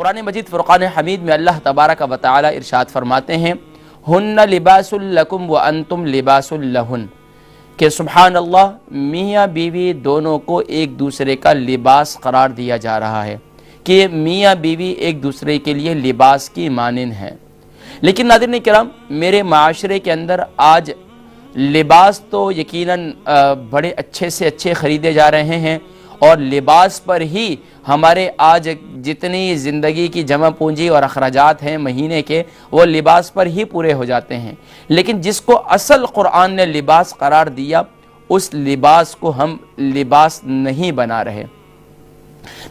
قرآن مجید فرقان حمید میں اللہ تبارک و تعالی ارشاد فرماتے ہیں ہن لباس لکم وانتم لباس لہن، کہ سبحان اللہ میاں بیوی دونوں کو ایک دوسرے کا لباس قرار دیا جا رہا ہے کہ میاں بیوی ایک دوسرے کے لیے لباس کی مانند ہیں۔ لیکن ناظرین کرام، میرے معاشرے کے اندر آج لباس تو یقیناً بڑے اچھے سے اچھے خریدے جا رہے ہیں، اور لباس پر ہی ہمارے آج جتنی زندگی کی جمع پونجی اور اخراجات ہیں مہینے کے، وہ لباس پر ہی پورے ہو جاتے ہیں۔ لیکن جس کو اصل قرآن نے لباس قرار دیا، اس لباس کو ہم لباس نہیں بنا رہے۔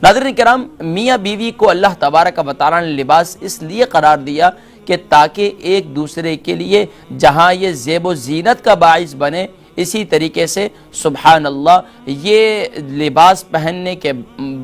ناظرین کرام، میاں بیوی کو اللہ تبارک و تعالی نے لباس اس لیے قرار دیا کہ تاکہ ایک دوسرے کے لیے جہاں یہ زیب و زینت کا باعث بنے، اسی طریقے سے سبحان اللہ یہ لباس پہننے کے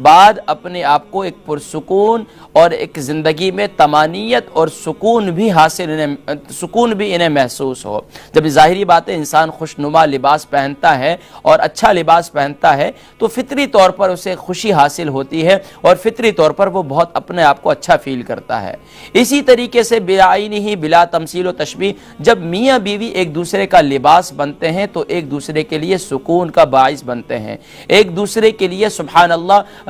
بعد اپنے آپ کو ایک پرسکون اور ایک زندگی میں طمانینت اور سکون بھی انہیں محسوس ہو۔ جب ظاہری بات ہے انسان خوشنما لباس پہنتا ہے اور اچھا لباس پہنتا ہے تو فطری طور پر اسے خوشی حاصل ہوتی ہے اور فطری طور پر وہ بہت اپنے آپ کو اچھا فیل کرتا ہے۔ اسی طریقے سے بعینہ بلا تمثیل و تشبیہ، جب میاں بیوی ایک دوسرے کا لباس بنتے ہیں تو ایک دوسرے کے لیے سکون کا باعث بنتے ہیں، ایک دوسرے کے لیے سبحان اللہ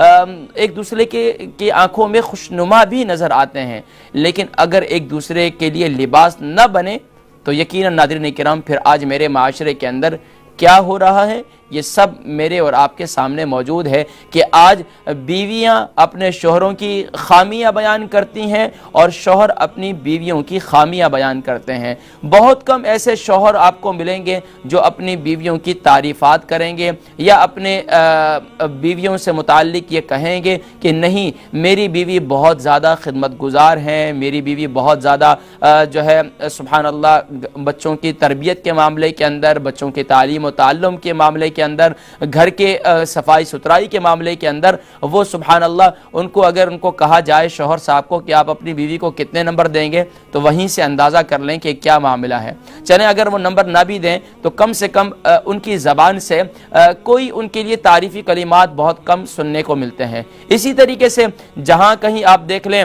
ایک دوسرے کی آنکھوں میں خوشنما بھی نظر آتے ہیں۔ لیکن اگر ایک دوسرے کے لیے لباس نہ بنے تو یقیناً ناظرین کرام پھر آج میرے معاشرے کے اندر کیا ہو رہا ہے، یہ سب میرے اور آپ کے سامنے موجود ہے کہ آج بیویاں اپنے شوہروں کی خامیاں بیان کرتی ہیں اور شوہر اپنی بیویوں کی خامیاں بیان کرتے ہیں۔ بہت کم ایسے شوہر آپ کو ملیں گے جو اپنی بیویوں کی تعریفات کریں گے یا اپنے بیویوں سے متعلق یہ کہیں گے کہ نہیں میری بیوی بہت زیادہ خدمت گزار ہیں، میری بیوی بہت زیادہ جو ہے سبحان اللہ بچوں کی تربیت کے معاملے کے اندر، بچوں کی تعلیم و تعلم کے معاملے کے اندر، گھر کے صفائی ستھرائی کے معاملے کے اندر وہ سبحان اللہ اگر ان کو کہا جائے شوہر صاحب کو کہ آپ اپنی بیوی کو کتنے نمبر دیں گے تو وہیں سے اندازہ کر لیں کہ کیا معاملہ ہے۔ چلیں اگر وہ نمبر نہ بھی دیں تو کم سے کم ان کی زبان سے کوئی ان کے لیے تعریفی کلمات بہت کم سننے کو ملتے ہیں۔ اسی طریقے سے جہاں کہیں آپ دیکھ لیں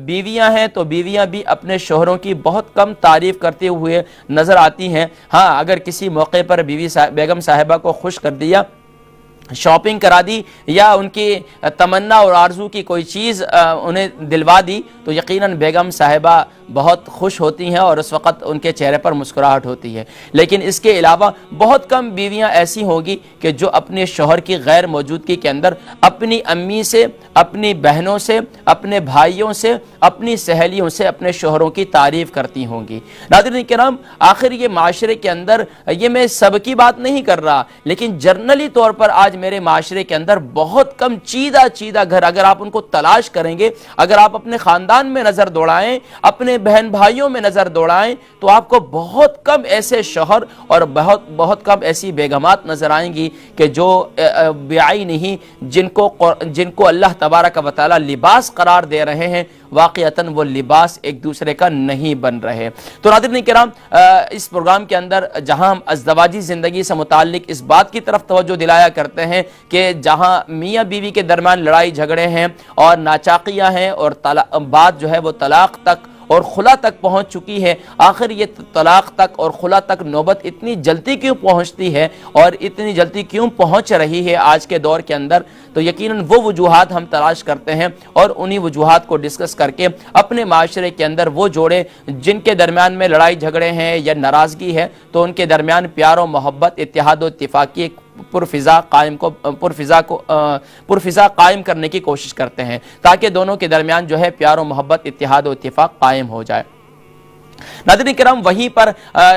بیویاں ہیں تو بیویاں بھی اپنے شوہروں کی بہت کم تعریف کرتے ہوئے نظر آتی ہیں۔ ہاں اگر کسی موقع پر بیگم صاحبہ کو خوش کر دیا، شاپنگ کرا دی یا ان کی تمنا اور آرزو کی کوئی چیز انہیں دلوا دی تو یقیناً بیگم صاحبہ بہت خوش ہوتی ہیں اور اس وقت ان کے چہرے پر مسکراہٹ ہوتی ہے۔ لیکن اس کے علاوہ بہت کم بیویاں ایسی ہوں گی کہ جو اپنے شوہر کی غیر موجودگی کے اندر اپنی امی سے، اپنی بہنوں سے، اپنے بھائیوں سے، اپنی سہیلیوں سے اپنے شوہروں کی تعریف کرتی ہوں گی۔ ناظرین کرام، آخر یہ معاشرے کے اندر یہ میں سب کی بات نہیں کر رہا، لیکن جنرلی طور پر آج میرے معاشرے کے اندر بہت کم چیدہ گھر اگر آپ ان کو تلاش کریں گے، اگر آپ اپنے خاندان میں نظر دوڑائیں، اپنے بہن بھائیوں میں نظر دوڑائیں تو آپ کو بہت کم ایسے شوہر اور بہت کم ایسی بیگمات نظر آئیں گی کہ جو بعینہ جن کو اللہ تبارک و تعالی لباس قرار دے رہے ہیں واقعتاً وہ لباس ایک دوسرے کا نہیں بن رہے۔ تو ناظرین کرام، اس پروگرام کے اندر جہاں ہم ازدواجی زندگی سے متعلق اس بات کی طرف توجہ دلایا کرتے ہیں کہ جہاں میاں بیوی کے درمیان لڑائی جھگڑے ہیں اور ناچاقیاں ہیں اور بات جو ہے وہ طلاق تک اور خلا تک پہنچ چکی ہے، آخر یہ طلاق تک اور خلا تک نوبت اتنی جلدی کیوں پہنچتی ہے اور اتنی جلدی کیوں پہنچ رہی ہے آج کے دور کے اندر، تو یقیناً وہ وجوہات ہم تلاش کرتے ہیں اور انہی وجوہات کو ڈسکس کر کے اپنے معاشرے کے اندر وہ جوڑے جن کے درمیان میں لڑائی جھگڑے ہیں یا ناراضگی ہے تو ان کے درمیان پیار و محبت، اتحاد و اتفاق کی پرفضا قائم کرنے کی کوشش کرتے ہیں تاکہ دونوں کے درمیان جو ہے پیار و محبت، اتحاد و اتفاق قائم ہو جائے۔ ناظرین کرام، وہیں پر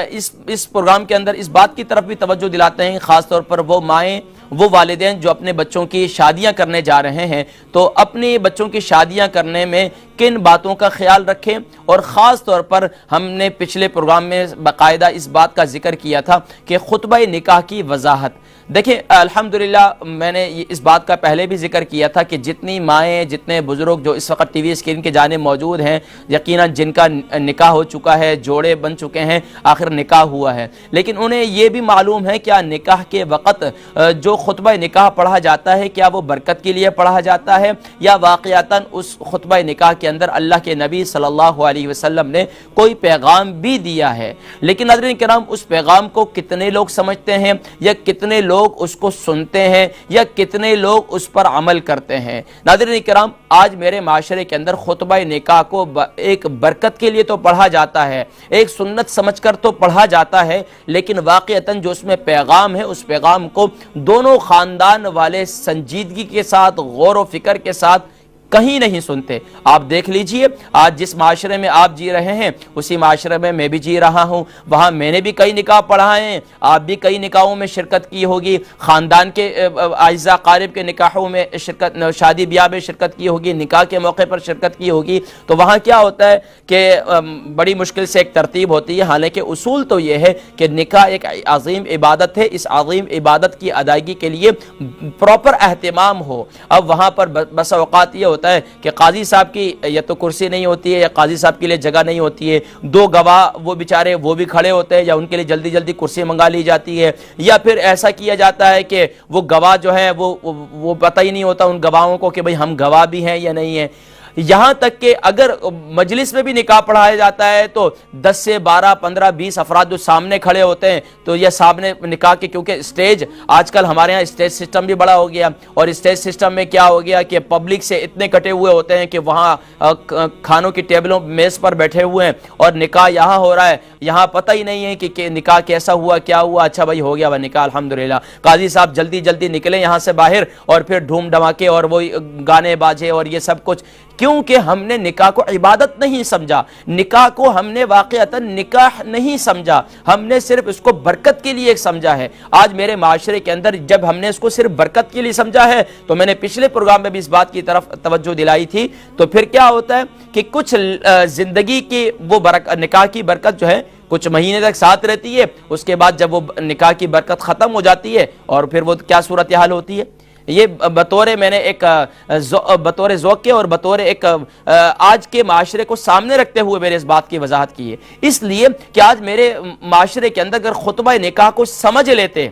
اس پروگرام کے اندر اس بات کی طرف بھی توجہ دلاتے ہیں، خاص طور پر وہ مائیں، وہ والدین جو اپنے بچوں کی شادیاں کرنے جا رہے ہیں تو اپنے بچوں کی شادیاں کرنے میں کن باتوں کا خیال رکھیں، اور خاص طور پر ہم نے پچھلے پروگرام میں باقاعدہ اس بات کا ذکر کیا تھا کہ خطبہ نکاح کی وضاحت دیکھیں الحمدللہ میں نے اس بات کا پہلے بھی ذکر کیا تھا کہ جتنی مائیں جتنے بزرگ جو اس وقت ٹی وی اسکرین کے جانب موجود ہیں، یقیناً جن کا نکاح ہو چکا ہے، جوڑے بن چکے ہیں، آخر نکاح ہوا ہے، لیکن انہیں یہ بھی معلوم ہے کیا نکاح کے وقت جو خطبہ نکاح پڑھا جاتا ہے کیا وہ برکت کے لیے پڑھا جاتا ہے یا واقعتاً اس خطبہ نکاح کے اندر اللہ کے نبی صلی اللہ علیہ وسلم نے کوئی پیغام بھی دیا ہے؟ لیکن ناظرین کرام اس پیغام کو کتنے لوگ سمجھتے ہیں یا کتنے لوگ اس کو سنتے ہیں یا کتنے لوگ اس پر عمل کرتے ہیں؟ ناظرین کرام آج میرے معاشرے کے اندر خطبہ نکاح کو ایک برکت کے لیے تو پڑھا جاتا ہے، ایک سنت سمجھ کر تو پڑھا جاتا ہے، لیکن واقعتاً جو اس میں پیغام ہے اس پیغام کو دونوں خاندان والے سنجیدگی کے ساتھ غور و فکر کے ساتھ کہیں نہیں سنتے۔ آپ دیکھ لیجئے آج جس معاشرے میں آپ جی رہے ہیں اسی معاشرے میں بھی جی رہا ہوں، وہاں میں نے بھی کئی نکاح پڑھائے ہیں، آپ بھی کئی نکاحوں میں شرکت کی ہوگی، خاندان کے اعزاء قارب کے نکاحوں میں شرکت، شادی بیاہ میں شرکت کی ہوگی، نکاح کے موقع پر شرکت کی ہوگی، تو وہاں کیا ہوتا ہے کہ بڑی مشکل سے ایک ترتیب ہوتی ہے، حالانکہ اصول تو یہ ہے کہ نکاح ایک عظیم عبادت ہے، اس عظیم عبادت کی ادائیگی کے لیے پراپر اہتمام ہو۔ اب وہاں پر بس اوقات یہ ہوتا ہے کہ قاضی صاحب کی یا تو کرسی نہیں ہوتی ہے یا قاضی صاحب کے لیے جگہ نہیں ہوتی ہے، دو گواہ وہ بیچارے وہ بھی کھڑے ہوتے ہیں یا ان کے لیے جلدی جلدی کرسی منگا لی جاتی ہے، یا پھر ایسا کیا جاتا ہے کہ وہ گواہ جو ہے وہ پتہ ہی نہیں ہوتا ان گواہوں کو کہ بھئی ہم گواہ بھی ہیں یا نہیں ہیں۔ یہاں تک کہ اگر مجلس میں بھی نکاح پڑھایا جاتا ہے تو 10 سے 12 15 20 افراد جو سامنے کھڑے ہوتے ہیں تو یہ سامنے نکاح کے، کیونکہ اسٹیج آج کل ہمارے ہاں اسٹیج سسٹم بھی بڑا ہو گیا، اور اسٹیج سسٹم میں کیا ہو گیا کہ پبلک سے اتنے کٹے ہوئے ہوتے ہیں کہ وہاں کھانوں کی ٹیبلوں میز پر بیٹھے ہوئے ہیں اور نکاح یہاں ہو رہا ہے، یہاں پتہ ہی نہیں ہے کہ نکاح کیسا ہوا کیا ہوا، اچھا بھائی ہو گیا وہ نکاح الحمدللہ، قاضی صاحب جلدی جلدی نکلے یہاں سے باہر اور پھر ڈھوم ڈھماکے اور وہی گانے باجے اور یہ سب کچھ، کیونکہ ہم نے نکاح کو عبادت نہیں سمجھا، نکاح کو ہم نے واقعتاً نکاح نہیں سمجھا، ہم نے صرف اس کو برکت کے لیے ایک سمجھا ہے۔ آج میرے معاشرے کے اندر جب ہم نے اس کو صرف برکت کے لیے سمجھا ہے تو میں نے پچھلے پروگرام میں بھی اس بات کی طرف توجہ دلائی تھی، تو پھر کیا ہوتا ہے کہ کچھ زندگی کی وہ نکاح کی برکت جو ہے کچھ مہینے تک ساتھ رہتی ہے، اس کے بعد جب وہ نکاح کی برکت ختم ہو جاتی ہے اور پھر وہ کیا صورتحال ہوتی ہے۔ یہ بطور میں نے ایک بطور ذوق کے اور بطور ایک آج کے معاشرے کو سامنے رکھتے ہوئے میں نے اس بات کی وضاحت کی ہے، اس لیے کہ آج میرے معاشرے کے اندر اگر خطبہ نکاح کو سمجھ لیتے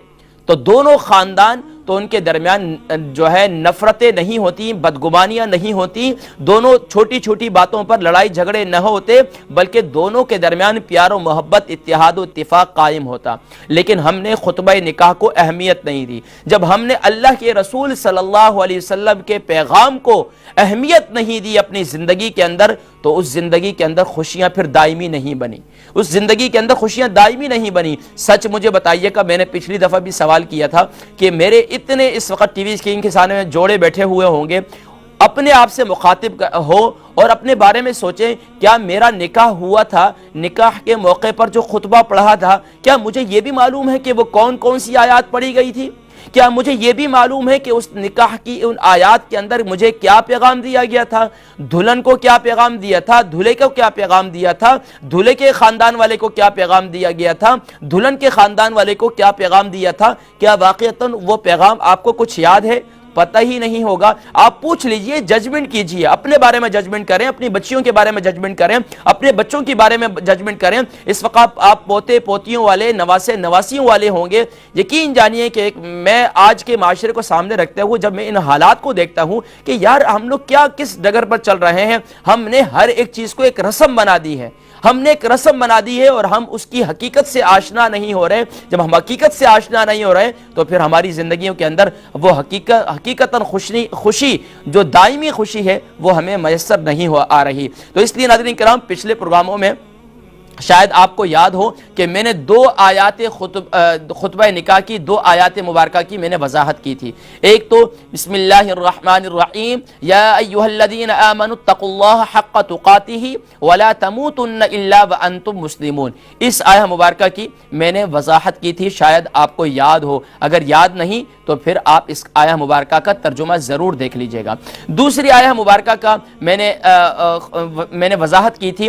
تو دونوں خاندان تو ان کے درمیان جو ہے نفرتیں نہیں ہوتی، بدگمانیاں نہیں ہوتی، دونوں چھوٹی چھوٹی باتوں پر لڑائی جھگڑے نہ ہوتے، بلکہ دونوں کے درمیان پیار و محبت، اتحاد و اتفاق قائم ہوتا۔ لیکن ہم نے خطبہ نکاح کو اہمیت نہیں دی، جب ہم نے اللہ کے رسول صلی اللہ علیہ وسلم کے پیغام کو اہمیت نہیں دی اپنی زندگی کے اندر، تو اس زندگی کے اندر خوشیاں پھر دائمی نہیں بنی، اس زندگی کے اندر خوشیاں دائمی نہیں بنی۔ سچ مجھے بتائیے کہ میں نے پچھلی دفعہ بھی سوال کیا تھا کہ میرے اتنے اس وقت ٹی وی اسکرین کے سامنے میں جوڑے بیٹھے ہوئے ہوں گے، اپنے آپ سے مخاطب ہو اور اپنے بارے میں سوچیں کیا میرا نکاح ہوا تھا، نکاح کے موقع پر جو خطبہ پڑھا تھا کیا مجھے یہ بھی معلوم ہے کہ وہ کون کون سی آیات پڑھی گئی تھی؟ کیا مجھے یہ بھی معلوم ہے کہ اس نکاح کی ان آیات کے اندر مجھے کیا پیغام دیا گیا تھا، دلہن کو کیا پیغام دیا تھا، دولہے کو کیا پیغام دیا تھا، دولہے کے خاندان والے کو کیا پیغام دیا گیا تھا، دلہن کے خاندان والے کو کیا پیغام دیا تھا؟ کیا واقعتاً وہ پیغام آپ کو کچھ یاد ہے؟ پتہ ہی نہیں ہوگا۔ آپ پوچھ لیجئے، ججمنٹ کیجئے، اپنے بارے میں ججمنٹ کریں، اپنی بچیوں کے بارے میں ججمنٹ کریں، اپنے بچوں کے بارے میں ججمنٹ کریں۔ اس وقت آپ پوتے پوتیوں والے، نواسے نواسیوں والے ہوں گے۔ یقین جانیے کہ میں آج کے معاشرے کو سامنے رکھتے ہوئے جب میں ان حالات کو دیکھتا ہوں کہ یار ہم لوگ کیا کس ڈگر پر چل رہے ہیں، ہم نے ہر ایک چیز کو ایک رسم بنا دی ہے، ہم نے ایک رسم بنا دی ہے اور ہم اس کی حقیقت سے آشنا نہیں ہو رہے۔ جب ہم حقیقت سے آشنا نہیں ہو رہے تو پھر ہماری زندگیوں کے اندر وہ حقیقتاً خوشی جو دائمی خوشی ہے وہ ہمیں میسر نہیں آ رہی۔ تو اس لیے ناظرین کرام پچھلے پروگراموں میں شاید آپ کو یاد ہو کہ میں نے دو آیات خطبہ نکاح کی، دو آیات مبارکہ کی میں نے وضاحت کی تھی۔ ایک تو بسم اللہ الرحمن الرحیم یا ایھا الذین آمنوا اتقوا اللہ حق تقاتہ ولا تموتن الا وانتم مسلمون، اس آیہ مبارکہ کی میں نے وضاحت کی تھی، شاید آپ کو یاد ہو، اگر یاد نہیں تو پھر آپ اس آیہ مبارکہ کا ترجمہ ضرور دیکھ لیجئے گا۔ دوسری آیہ مبارکہ کا میں نے وضاحت کی تھی،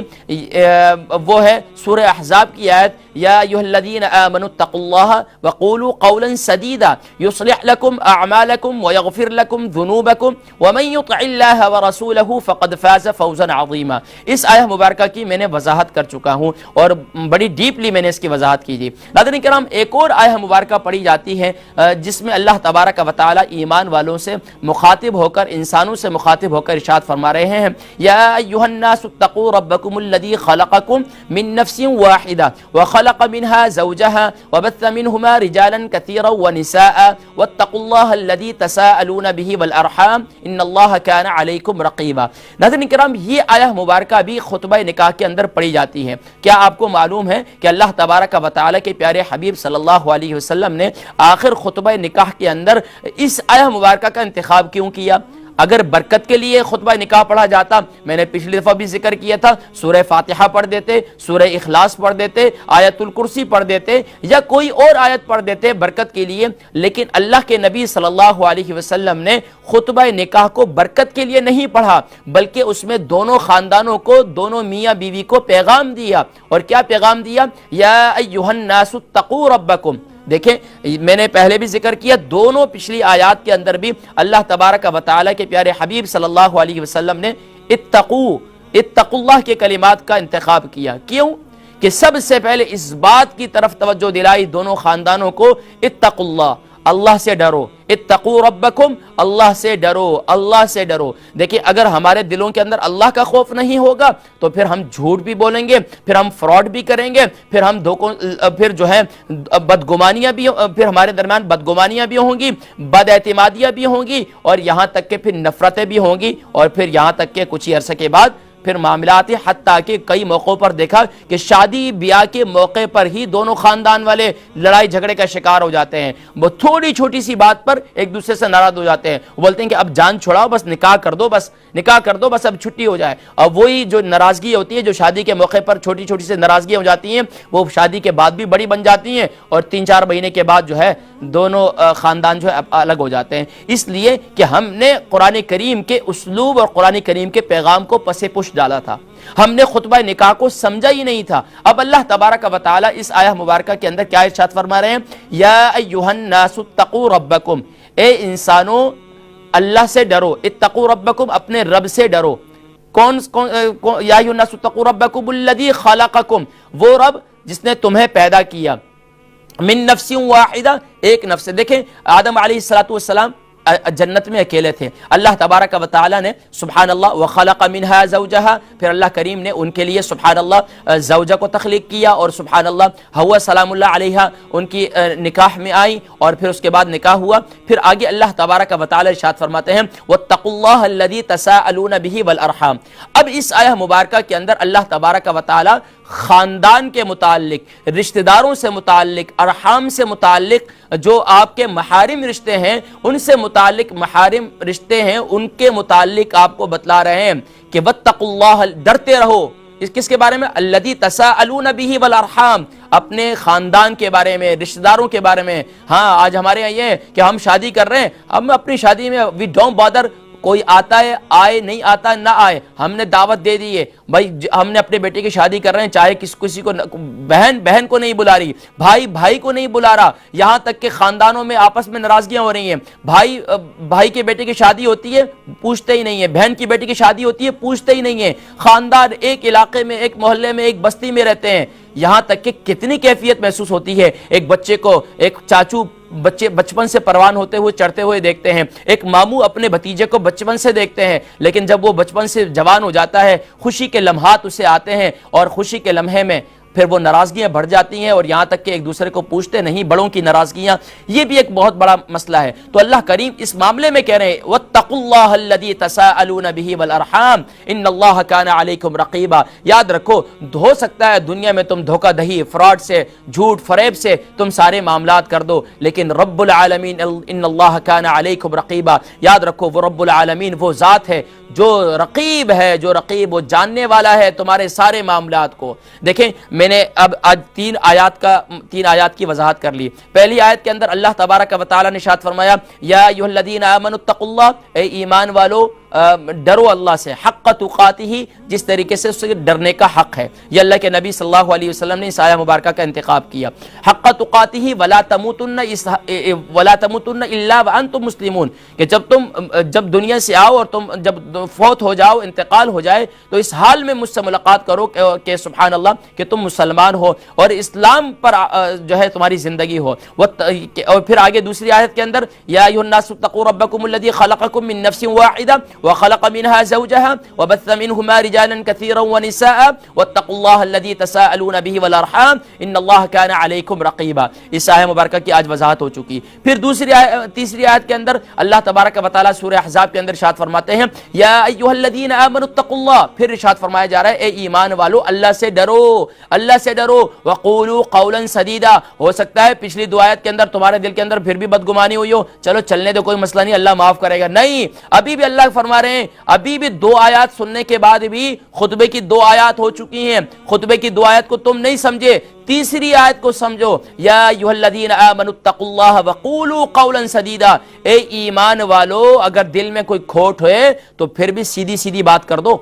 وہ ہے سورہ احزاب کی آیت یا ایھا الذین آمنوا اتقوا اللہ وقولوا قولا سدیدا یصلح لکم اعمالکم ویغفر لکم ذنوبکم ومن یطع اللہ ورسولہ فقد فاز فوزا عظیما۔ اس آیہ مبارکہ کی میں نے وضاحت کر چکا ہوں اور بڑی ڈیپلی میں نے اس کی وضاحت کی تھی۔ ناظرین کرام، ایک اور آیہ مبارکہ پڑھی جاتی ہے جس میں اللہ تبارک و تعالی ایمان والوں سے مخاطب ہو کر، انسانوں سے مخاطب ہو کر ارشاد فرما رہے ہیں یا ایھا الناس اتقوا ربکم الذی خلقکم من نفس واحدہ وخلق منها زوجها وبث منهما رجالا كثيرا ونساء واتقوا الله الذي تساءلون به والارحام ان اللہ كان علیکم رقیبا۔ ناظرین کرام، یہ آیہ مبارکہ بھی خطبہ نکاح کے اندر پڑھی جاتی ہے۔ کیا آپ کو معلوم ہے کہ اللہ تبارک و تعالی کے پیارے حبیب صلی اللہ علیہ وسلم نے آخر خطبہ نکاح کے اندر اس آیہ مبارکہ کا انتخاب کیوں کیا؟ اگر برکت کے لیے خطبہ نکاح پڑھا جاتا، میں نے پچھلی دفعہ بھی ذکر کیا تھا، سورہ فاتحہ پڑھ دیتے، سورہ اخلاص پڑھ دیتے، آیت الکرسی پڑھ دیتے یا کوئی اور آیت پڑھ دیتے برکت کے لیے، لیکن اللہ کے نبی صلی اللہ علیہ وسلم نے خطبہ نکاح کو برکت کے لیے نہیں پڑھا، بلکہ اس میں دونوں خاندانوں کو، دونوں میاں بیوی کو پیغام دیا۔ اور کیا پیغام دیا؟ یا ایھا الناس اتقوا ربکم۔ دیکھیں، میں نے پہلے بھی ذکر کیا، دونوں پچھلی آیات کے اندر بھی اللہ تبارک و تعالی کے پیارے حبیب صلی اللہ علیہ وسلم نے اتقوا اللہ کے کلمات کا انتخاب کیا۔ کیوں؟ کہ سب سے پہلے اس بات کی طرف توجہ دلائی دونوں خاندانوں کو، اتقوا اللہ، اللہ سے ڈرو، اتقوا ربکم، اللہ سے ڈرو، اللہ سے ڈرو۔ دیکھیں، اگر ہمارے دلوں کے اندر اللہ کا خوف نہیں ہوگا تو پھر ہم جھوٹ بھی بولیں گے، پھر ہم فراڈ بھی کریں گے، پھر جو ہے بدگمانیاں بھی، پھر ہمارے درمیان بدگمانیاں بھی ہوں گی، بد اعتمادیاں بھی ہوں گی، اور یہاں تک کہ پھر نفرتیں بھی ہوں گی، اور پھر یہاں تک کہ کچھ ہی عرصے کے بعد پھر معاملات، حتیٰ کہ کئی موقعوں پر دیکھا کہ شادی بیاہ کے موقع پر ہی دونوں خاندان والے لڑائی جھگڑے کا شکار ہو جاتے ہیں۔ وہ تھوڑی چھوٹی سی بات پر ایک دوسرے سے ناراض ہو جاتے ہیں، وہ بولتے ہیں کہ اب جان چھڑاؤ، بس نکاح کر دو، بس نکاح کر دو، بس اب چھٹی ہو جائے۔ اور وہی جو ناراضگی ہوتی ہے، جو شادی کے موقع پر چھوٹی چھوٹی سے ناراضگیاں ہو جاتی ہیں، وہ شادی کے بعد بھی بڑی بن جاتی ہیں، اور 3-4 مہینے کے بعد جو ہے دونوں خاندان جو ہے الگ ہو جاتے ہیں، اس لیے کہ ہم نے قرآن کریم کے اسلوب اور قرآن کریم کے پیغام کو پس پش ڈالا تھا، ہم نے خطبہ نکاح کو سمجھا ہی نہیں تھا۔ اب اللہ تبارک و تعالی اس آیہ مبارکہ کے اندر کیا ارشاد فرما رہے ہیں؟ یا ایھا الناس اتقوا ربکم، اے انسانوں اللہ سے ڈرو، اتقوا ربکم، اپنے رب سے ڈرو۔ یا ایھا الناس اتقوا ربکم الذی خلقکم، وہ رب جس نے تمہیں پیدا کیا، من نفس واحدہ، ایک نفس سے۔ دیکھیں، آدم علیہ السلام جنت میں اکیلے تھے، اللہ تبارک و تعالی نے سبحان اللہ وخلق منها زوجها، پھر اللہ کریم نے ان کے لیے سبحان اللہ زوجہ کو تخلیق کیا، اور سبحان اللہ حوا سلام اللہ علیہا ان کی نکاح میں آئی، اور پھر اس کے بعد نکاح ہوا۔ پھر آگے اللہ تبارک و تعالی ارشاد فرماتے ہیں واتقوا اللہ الذی تساءلون به والارحام۔ اب اس آیہ مبارکہ کے اندر اللہ تبارک و تعالی خاندان کے متعلق، رشتہ داروں سے متعلق، ارحام سے متعلق، جو آپ کے محارم رشتے ہیں ان سے متعلق محارم رشتے ہیں، ان کے متعلق آپ کو بتلا رہے ہیں کہ واتقوا اللہ، ڈرتے رہو۔ اس کس کے بارے میں؟ الذی تساءلون به والارحام، اپنے خاندان کے بارے میں، رشتہ داروں کے بارے میں۔ ہاں، آج ہمارے یہاں یہ ہے کہ ہم شادی کر رہے ہیں، ہم اپنی شادی میں وی ڈونٹ بادر، کوئی آتا ہے آئے، نہیں آتا نہ آئے، ہم نے دعوت دے دی ہے بھائی، ہم نے اپنے بیٹے کی شادی کر رہے ہیں، چاہے کسی کو، بہن کو نہیں بلا رہی، بھائی کو نہیں بلا رہا، یہاں تک کہ خاندانوں میں آپس میں ناراضگیاں ہو رہی ہیں، بھائی کے بیٹے کی شادی ہوتی ہے پوچھتے ہی نہیں ہے، بہن کی بیٹی کی شادی ہوتی ہے پوچھتے ہی نہیں ہے، خاندان ایک علاقے میں، ایک محلے میں، ایک بستی میں رہتے ہیں، یہاں تک کہ کتنی کیفیت محسوس ہوتی ہے، ایک بچے کو ایک چاچو بچپن سے پروان ہوتے ہوئے چڑھتے ہوئے دیکھتے ہیں، ایک ماموں اپنے بھتیجے کو بچپن سے دیکھتے ہیں، لیکن جب وہ بچپن سے جوان ہو جاتا ہے، خوشی کے لمحات اسے آتے ہیں، اور خوشی کے لمحے میں پھر وہ ناراضگیاں بڑھ جاتی ہیں، اور یہاں تک کہ ایک دوسرے کو پوچھتے نہیں، بڑوں کی ناراضگیاں، یہ بھی ایک بہت بڑا مسئلہ ہے۔ تو اللہ کریم اس معاملے میں کہہ رہے ہیں واتقوا اللہ الذی تساءلون به والارحام ان اللہ کان علیکم رقیبا۔ یاد رکھو، ہو سکتا ہے دنیا میں تم دھوکہ دہی، فراڈ سے، جھوٹ فریب سے تم سارے معاملات کر دو، لیکن رب العالمین ان اللہ کان علیکم رقیبا، یاد رکھو وہ رب العالمین وہ ذات ہے جو رقیب ہے، جو رقیب، وہ جاننے والا ہے تمہارے سارے معاملات کو۔ دیکھیں، میں نے اب آج 3 آیات کی وضاحت کر لی۔ پہلی آیت کے اندر اللہ تبارک و تعالی نے ارشاد فرمایا یا ایھا الذین آمنوا اتقوا اللہ، اے ایمان والو ڈرو اللہ سے حق تقاتہ، جس طریقے سے اس سے ڈرنے کا حق ہے۔ یہ اللہ کے نبی صلی اللہ علیہ وسلم نے اس آیہ مبارکہ کا انتخاب کیا، حق تقاتہ ولا تموتن الا وانتم مسلمون، کہ جب دنیا سے آؤ اور تم جب فوت ہو جاؤ، انتقال ہو جائے، تو اس حال میں مجھ سے ملاقات کرو کہ سبحان اللہ کہ تم مسلمان ہو اور اسلام پر جو ہے تمہاری زندگی ہو۔ اور پھر آگے دوسری آیت کے اندر یا ایھا الناس اتقوا ربکم الذی خلقکم من نفس واحدہ وخلق منها زوجها وبث منهما رجالا كثيرا ونساء واتقوا الله الذي تساءلون به والارحام ان الله كان عليكم رقيبا۔ اس آیہ مبارکہ کی آج وضاحت ہو چکی۔ پھر تیسری آیت کے اندر اللہ تبارک و تعالی سورہ احزاب کے اندر ارشاد فرماتے ہیں یا ایھا الذین آمنوا اتقوا اللہ، پھر ارشاد فرمایا جا رہا ہے اے ایمان والو اللہ سے ڈرو، اللہ سے ڈرو، وقولوا قولا سدیدا۔ ہو سکتا ہے پچھلی دو آیت کے اندر تمہارے دل کے اندر پھر بھی بدگمانی ہوئی ہو، چلو چلنے دو، کوئی مسئلہ نہیں، اللہ معاف کرے گا، نہیں، ابھی بھی اللہ فرما رہے ہیں، ابھی بھی دو آیات سننے کے بعد بھی خطبے کی دو آیات ہو چکی ہیں، خطبے کی دو آیت کو تم نہیں سمجھے، تیسری آیت کو سمجھو، یا ایھا الذین آمنوا اتقوا اللہ وقولوا قولا سدیدا۔ اے ایمان والو اگر دل میں کوئی کھوٹ ہوئے تو پھر بھی سیدھی سیدھی بات کر دو،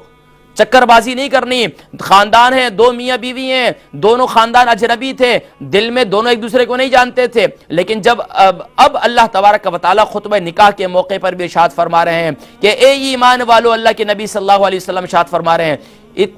چکر بازی نہیں کرنی۔ خاندان ہے، دو میاں بیوی ہیں، دونوں خاندان اجنبی تھے، دل میں دونوں ایک دوسرے کو نہیں جانتے تھے، لیکن جب اب اللہ تبارک و تعالی خطبہ نکاح کے موقع پر بھی ارشاد فرما رہے ہیں کہ اے ایمان والو، اللہ کے نبی صلی اللہ علیہ وسلم ارشاد فرما رہے ہیں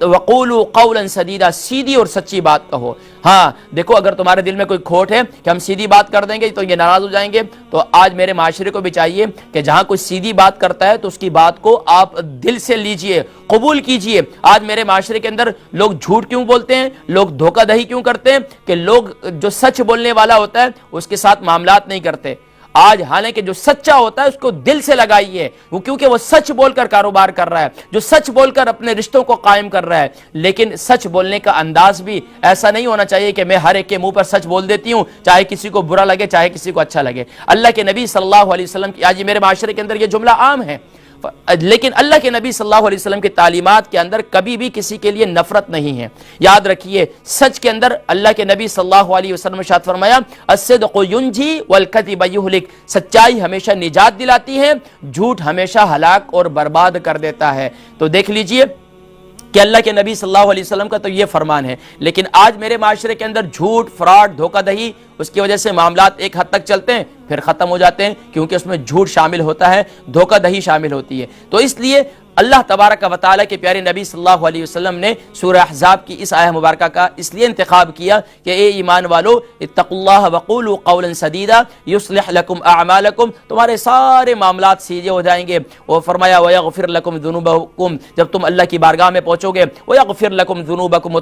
وقولوا قولا سدیدا، سیدھی اور سچی بات کہو۔ ہاں دیکھو اگر تمہارے دل میں کوئی کھوٹ ہے کہ ہم سیدھی بات کر دیں گے تو یہ ناراض ہو جائیں گے، تو آج میرے معاشرے کو بھی چاہیے کہ جہاں کوئی سیدھی بات کرتا ہے تو اس کی بات کو آپ دل سے لیجئے، قبول کیجئے۔ آج میرے معاشرے کے اندر لوگ جھوٹ کیوں بولتے ہیں، لوگ دھوکہ دہی کیوں کرتے ہیں کہ لوگ جو سچ بولنے والا ہوتا ہے اس کے ساتھ معاملات نہیں کرتے۔ آج حالانکہ جو سچا ہوتا ہے اس کو دل سے لگائیے، وہ کیونکہ وہ سچ بول کر کاروبار کر رہا ہے، جو سچ بول کر اپنے رشتوں کو قائم کر رہا ہے، لیکن سچ بولنے کا انداز بھی ایسا نہیں ہونا چاہیے کہ میں ہر ایک کے منہ پر سچ بول دیتی ہوں، چاہے کسی کو برا لگے چاہے کسی کو اچھا لگے۔ اللہ کے نبی صلی اللہ علیہ وسلم کی، آج میرے معاشرے کے اندر یہ جملہ عام ہے، لیکن اللہ کے نبی صلی اللہ علیہ وسلم کی تعلیمات کے اندر کبھی بھی کسی کے لیے نفرت نہیں ہے۔ یاد رکھیے سچ کے اندر اللہ کے نبی صلی اللہ علیہ وسلم نے ارشاد فرمایا الصدق ینجی والکذب یہلک، سچائی ہمیشہ نجات دلاتی ہے، جھوٹ ہمیشہ ہلاک اور برباد کر دیتا ہے۔ تو دیکھ لیجئے کہ اللہ کے نبی صلی اللہ علیہ وسلم کا تو یہ فرمان ہے، لیکن آج میرے معاشرے کے اندر جھوٹ، فراڈ، دھوکہ دہی، اس کی وجہ سے معاملات ایک حد تک چلتے ہیں پھر ختم ہو جاتے ہیں، کیونکہ اس میں جھوٹ شامل ہوتا ہے، دھوکہ دہی شامل ہوتی ہے۔ تو اس لیے اللہ تبارک و تعالیٰ کے پیارے نبی صلی اللہ علیہ وسلم نے سورہ احزاب کی اس آیہ مبارکہ کا اس لیے انتخاب کیا کہ اے ایمان والو اتقوا اللہ وقولوا قولا سدیدا یصلح لکم اعمالکم، تمہارے سارے معاملات سیدھے ہو جائیں گے۔ وہ فرمایا ویغفر لکم ذنوبکم، جب تم اللہ کی بارگاہ میں پہنچو گے ویغفر لکم ذنوبکم، وہ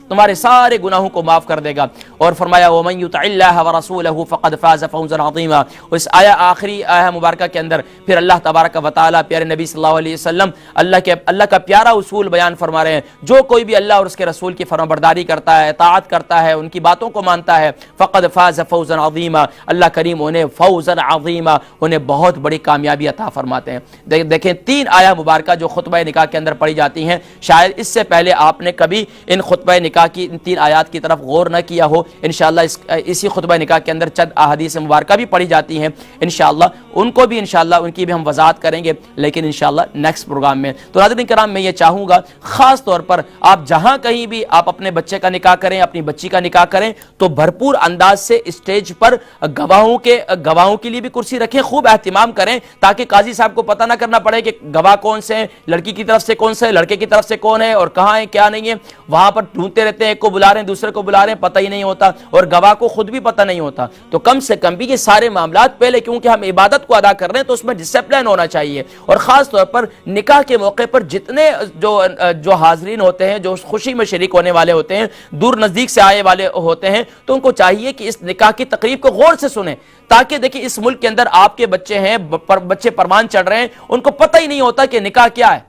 تمہارے سارے گناہوں کو معاف کر دے گا۔ اور فرمایا ومن یطع اللہ ورسولہ فقد فاز فوزا عظیما۔ اور اس آخری آیہ مبارکہ کے اندر پھر اللہ تبارک و تعالیٰ پیارے نبی صلی اللہ علیہ وسلم اللہ کا پیارا اصول بیان فرما رہے ہیں، جو کوئی بھی اللہ اور اس کے رسول کی فرمانبرداری کرتا ہے، اطاعت کرتا ہے، ان کی باتوں کو مانتا ہے، فقد فاز فوزا عظیما، اللہ کریم انہیں فوزا عظیما، انہیں بہت بڑی کامیابی عطا فرماتے ہیں۔ دیکھیں تین آیہ مبارکہ جو خطبہ نکاح کے اندر پڑھی جاتی ہیں، شاید اس سے پہلے آپ نے کبھی ان خطبہ نکاح کی ان تین آیات کی طرف غور نہ کیا ہو۔ انشاءاللہ اسی خطبہ نکاح کے اندر چند احادیث مبارکہ بھی پڑھی جاتی ہیں، انشاءاللہ ان کو بھی انشاءاللہ ان کی بھی ہم وضاحت کریں گے، لیکن انشاءاللہ نیکسٹ پروگرام میں۔ تو ناظرین کرام میں یہ چاہوں گا خاص طور پر آپ جہاں کہیں بھی آپ اپنے بچے کا نکاح کریں، اپنی بچی کا نکاح کریں، تو بھرپور انداز سے اسٹیج پر گواہوں کے لیے بھی کرسی رکھیں، خوب اہتمام کریں تاکہ قاضی صاحب کو پتہ نہ کرنا پڑے کہ گواہ کون سے ہیں، لڑکی کی طرف سے کون سے، لڑکے کی طرف سے کون ہے اور کہاں ہے کیا نہیں ہے، وہاں پر ڈھونڈتے رہتے ہیں، ایک کو بلا رہے ہیں دوسرے کو بلا رہے ہیں، پتہ ہی نہیں ہوتا، اور گواہ کو خود بھی پتہ نہیں ہوتا۔ تو کم سے کم بھی یہ سارے معاملات پہلے، کیونکہ ہم عبادت کو ادا کر رہے ہیں تو اس میں ڈسپلن ہونا چاہیے، اور خاص طور پر نکاح کے موقع پر جتنے جو حاضرین ہوتے ہیں، جو خوشی میں شریک ہونے والے ہوتے ہیں، دور نزدیک سے آئے والے ہوتے ہیں، تو ان کو چاہیے کہ اس نکاح کی تقریب کو غور سے سنیں، تاکہ دیکھیں اس ملک کے اندر آپ کے بچے ہیں، بچے پروان چڑھ رہے ہیں، ان کو پتہ ہی نہیں ہوتا کہ نکاح کیا ہے،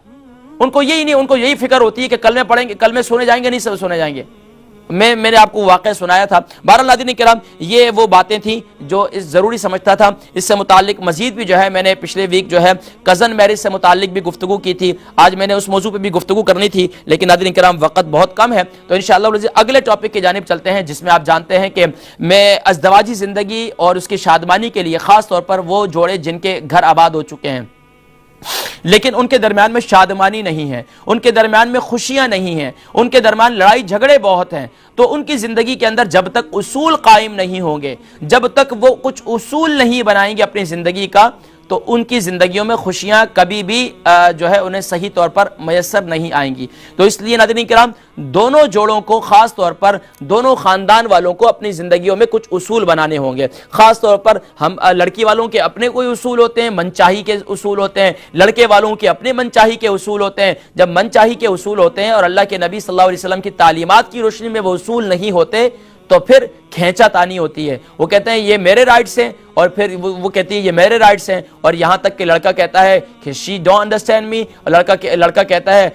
ان کو یہی فکر ہوتی ہے کہ کلمے پڑھیں گے، کلمے سنے جائیں گے، نہیں سنے جائیں گے۔ میں نے آپ کو واقعہ سنایا تھا۔ بہرحال ناظرین کرام یہ وہ باتیں تھیں جو ضروری سمجھتا تھا۔ اس سے متعلق مزید بھی جو ہے میں نے پچھلے ویک جو ہے کزن میرج سے متعلق بھی گفتگو کی تھی، آج میں نے اس موضوع پہ بھی گفتگو کرنی تھی، لیکن ناظرین کرام وقت بہت کم ہے، تو انشاءاللہ اگلے ٹاپک کی جانب چلتے ہیں، جس میں آپ جانتے ہیں کہ میں ازدواجی زندگی اور اس کی شادمانی کے لیے خاص طور پر وہ جوڑے جن کے گھر آباد ہو چکے ہیں، لیکن ان کے درمیان میں شادمانی نہیں ہے، ان کے درمیان میں خوشیاں نہیں ہیں، ان کے درمیان لڑائی جھگڑے بہت ہیں، تو ان کی زندگی کے اندر جب تک اصول قائم نہیں ہوں گے، جب تک وہ کچھ اصول نہیں بنائیں گے اپنی زندگی کا، تو ان کی زندگیوں میں خوشیاں کبھی بھی جو ہے انہیں صحیح طور پر میسر نہیں آئیں گی۔ تو اس لیے ناظرین کرام، دونوں جوڑوں کو، خاص طور پر دونوں خاندان والوں کو اپنی زندگیوں میں کچھ اصول بنانے ہوں گے۔ خاص طور پر ہم لڑکی والوں کے اپنے کوئی اصول ہوتے ہیں، من چاہی کے اصول ہوتے ہیں، لڑکے والوں کے اپنے من چاہی کے اصول ہوتے ہیں۔ جب من چاہی کے اصول ہوتے ہیں اور اللہ کے نبی صلی اللہ علیہ وسلم کی تعلیمات کی روشنی میں وہ اصول نہیں ہوتے، تو پھر کھینچا تانی ہوتی ہے۔ وہ کہتے ہیں یہ میرے رائٹس ہیں، اور پھر وہ کہتی ہے یہ میرے رائٹس ہیں، اور یہاں تک کہ لڑکا کہتا ہے کہ شی ڈونٹ انڈرسٹینڈ می، اور لڑکا کہتا ہے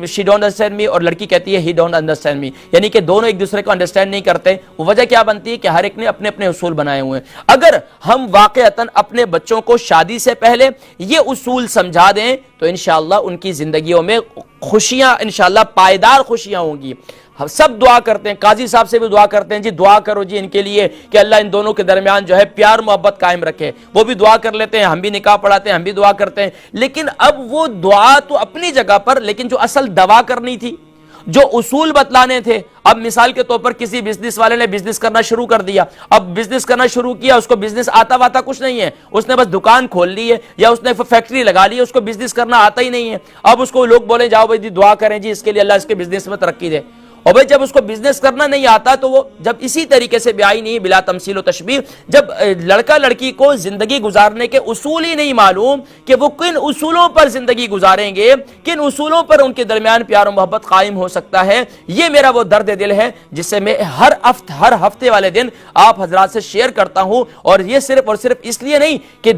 شی ڈونٹ انڈرسٹینڈ می، اور لڑکی کہتی ہے ہی ڈونٹ انڈرسٹینڈ می، یعنی کہ دونوں ایک دوسرے کو انڈرسٹینڈ نہیں کرتے۔ وہ وجہ کیا بنتی ہے کہ ہر ایک نے اپنے اپنے اصول بنائے ہوئے ہیں۔ اگر ہم واقعتاً اپنے بچوں کو شادی سے پہلے یہ اصول سمجھا دیں تو انشاءاللہ ان کی زندگیوں میں خوشیاں، انشاءاللہ پائیدار خوشیاں ہوں گی۔ ہم سب دعا کرتے ہیں، قاضی صاحب سے بھی دعا کرتے ہیں، جی دعا کرو جی ان کے لیے کہ اللہ ان دونوں کے درمیان جو ہے پیار محبت قائم رکھے۔ وہ بھی دعا کر لیتے ہیں، ہم بھی نکاح پڑھاتے ہیں، ہم بھی دعا کرتے ہیں۔ لیکن اب وہ دعا تو اپنی جگہ پر، لیکن جو اصل دوا کرنی تھی، جو اصول بتلانے تھے، اب مثال کے طور پر کسی بزنس والے نے بزنس کرنا شروع کر دیا، اب بزنس کرنا شروع کیا، اس کو بزنس آتا واتا کچھ نہیں ہے، اس نے بس دکان کھول لی ہے یا اس نے فیکٹری لگا لی ہے، اس کو بزنس کرنا آتا ہی نہیں ہے۔ اب اس کو لوگ بولے جاؤ بھائی جی دعا کریں جی اس کے لیے اللہ اس کے بزنس میں ترقی دے، اور بھائی جب اس کو بزنس کرنا نہیں آتا تو وہ جب اسی طریقے سے بیائی نہیں بلا تمثیل و تشبیہ، جب لڑکا لڑکی کو زندگی گزارنے کے اصول ہی نہیں معلوم کہ وہ کن اصولوں پر زندگی گزاریں گے، کن اصولوں پر ان کے درمیان پیار و محبت قائم ہو سکتا ہے، یہ میرا وہ درد دل ہے جس سے میں ہر ہفتے والے دن آپ حضرات سے شیئر کرتا ہوں۔ اور یہ صرف اور صرف اس لیے نہیں کہ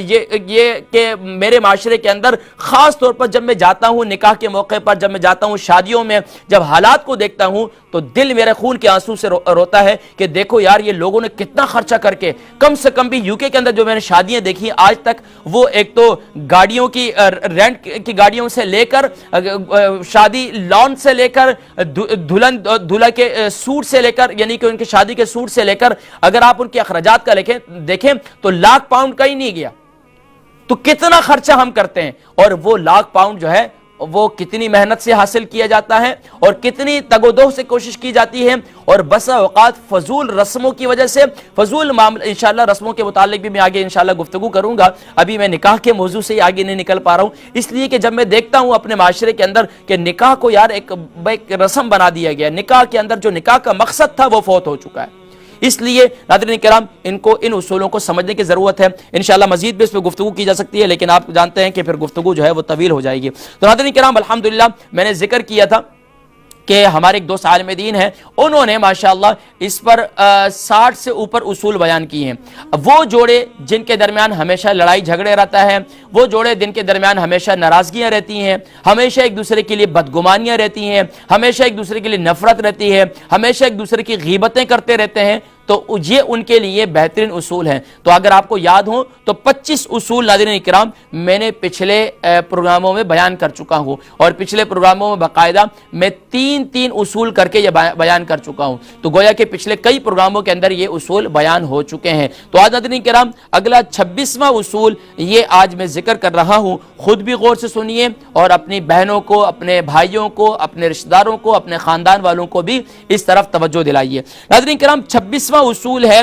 یہ کہ میرے معاشرے کے اندر خاص طور پر جب میں جاتا ہوں نکاح کے موقع پر، جب میں جاتا ہوں شادیوں میں، جب حالات کو دیکھتا ہوں تو دل میرے خون کے آنسو سے روتا ہے کہ دیکھو یار یہ لوگوں نے کتنا خرچہ کر کے، کم سے کم بھی یوکے کے اندر جو میں نے شادیاں دیکھی آج تک، وہ ایک تو گاڑیوں کی رینٹ کی گاڑیوں سے لے کر، شادی لان سے لے کر، دلہا کے سوٹ سے لے کر، یعنی کہ ان کی شادی کے سوٹ سے لے کر، اگر آپ ان کے اخراجات کا دیکھیں تو لاکھ پاؤنڈ کا ہی نہیں گیا۔ تو کتنا خرچہ ہم کرتے ہیں، اور وہ لاکھ پاؤنڈ جو ہے وہ کتنی محنت سے حاصل کیا جاتا ہے، اور کتنی تگ و دو سے کوشش کی جاتی ہے، اور بسا اوقات فضول رسموں کی وجہ سے، فضول معاملہ، انشاءاللہ رسموں کے متعلق بھی میں آگے انشاءاللہ گفتگو کروں گا، ابھی میں نکاح کے موضوع سے آگے نہیں نکل پا رہا ہوں، اس لیے کہ جب میں دیکھتا ہوں اپنے معاشرے کے اندر کہ نکاح کو یار ایک رسم بنا دیا گیا، نکاح کے اندر جو نکاح کا مقصد تھا وہ فوت ہو چکا ہے۔ اس لیے ناظرین کرام ان اصولوں کو سمجھنے کی ضرورت ہے۔ انشاءاللہ مزید بھی اس پہ گفتگو کی جا سکتی ہے، لیکن آپ جانتے ہیں کہ پھر گفتگو جو ہے وہ طویل ہو جائے گی۔ تو ناظرین کرام الحمدللہ میں نے ذکر کیا تھا کہ ہمارے ایک دوست عالم دین ہیں، انہوں نے ماشاءاللہ اس پر 60 سے اوپر اصول بیان کیے ہیں۔ وہ جوڑے جن کے درمیان ہمیشہ لڑائی جھگڑے رہتا ہے، وہ جوڑے جن کے درمیان ہمیشہ ناراضگیاں رہتی ہیں، ہمیشہ ایک دوسرے کے لیے بدگمانیاں رہتی ہیں، ہمیشہ ایک دوسرے کے لیے نفرت رہتی ہے، ہمیشہ ایک دوسرے کی غیبتیں کرتے رہتے ہیں، تو یہ ان کے لیے بہترین اصول ہیں۔ تو اگر آپ کو یاد ہو تو 25 اصول ناظرین اکرام میں نے پچھلے پروگراموں میں بیان کر چکا ہوں، اور پچھلے پروگراموں میں باقاعدہ میں تین اصول کر کے یہ بیان کر چکا ہوں، تو گویا کہ پچھلے کئی پروگراموں کے اندر یہ اصول بیان ہو چکے ہیں۔ تو آج ناظرین کرام اگلا 26واں اصول یہ آج میں ذکر کر رہا ہوں، خود بھی غور سے سنیے اور اپنی بہنوں کو، اپنے بھائیوں کو، اپنے رشتہ داروں کو، اپنے خاندان والوں کو بھی اس طرف توجہ دلائیے۔ ناظرین کرام 26واں اصول ہے،